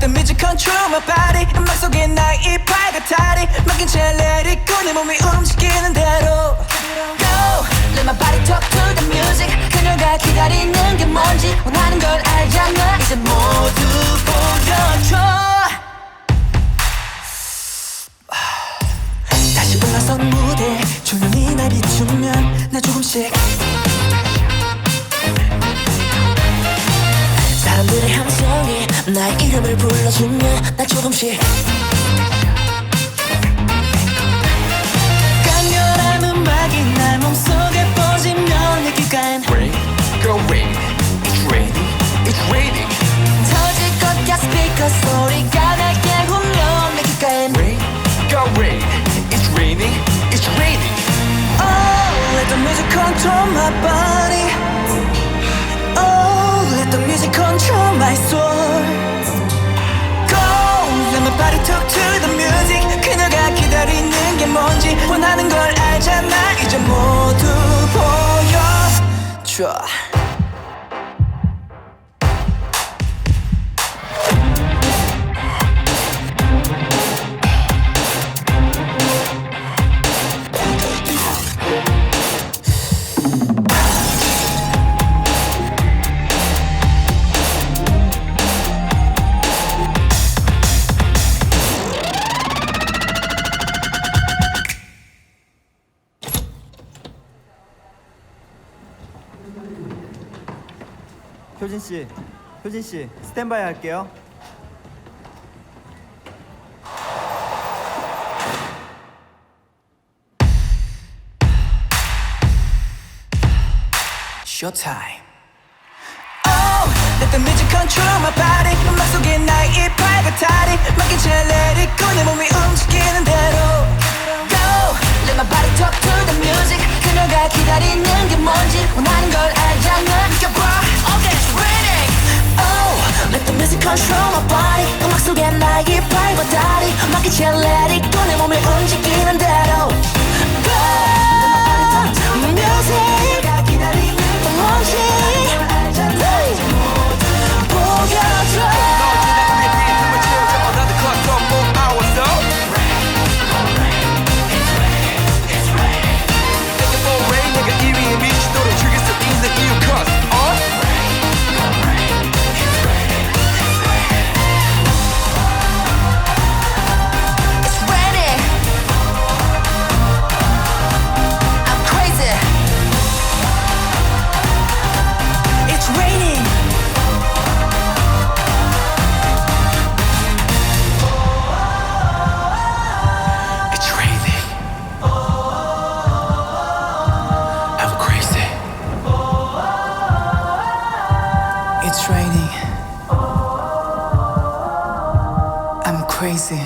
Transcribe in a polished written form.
the music control my body. 음악 속에 나의 이 팔같아리 맡긴 채 let it go. 내 몸이 움직이는 대로 Go, let my body talk to the music. 그녀가 기다리는 게 뭔지 원하는 걸 알잖아. 이제 모두 보여줘. 다시 올라선 무대 조명이 날 비추면 나 조금씩 사람들의 함성이 나의 이름을 불러주면 나 조금씩 강렬한 음악이 날 몸속에 퍼지면 내 귓가엔 Rain, go rain, it's raining, it's raining. 터질 것 같아 스피커 소리가 나게 울려 내 귓가엔 Rain, go rain, it's raining, it's raining. Oh, let the music control my body. Oh, let the music control my soul. Go, let my body talk to the music. 그녀가 기다리는 게 뭔지 원하는 걸 알잖아. 이제 모두 보여줘. 효진 씨, 스탠바이 할게요. Showtime. Oh, let the music control my body. 음악 속에 나의 이 팔같아리 맡긴 채 let it go. 내 몸이 움직이는 대로 Go, let my body talk to the music. 그녀가 기다리는 게 뭔지 원하는 걸 알잖아. 느껴봐, all that's raining. Oh, let the music control my body. 음악 속에 나의 이 팔같아리 맡긴 채 let it go. 내 몸을 움직이는 대로 Go, music. 뭔지 보여줘. Another clock, some more hours up. Thinking for rain, 내가 1위의 미치도록 즐길 수 있는 이유 cause It's raining. I'm crazy. It's raining. It's raining. I'm crazy. It's raining. I'm crazy.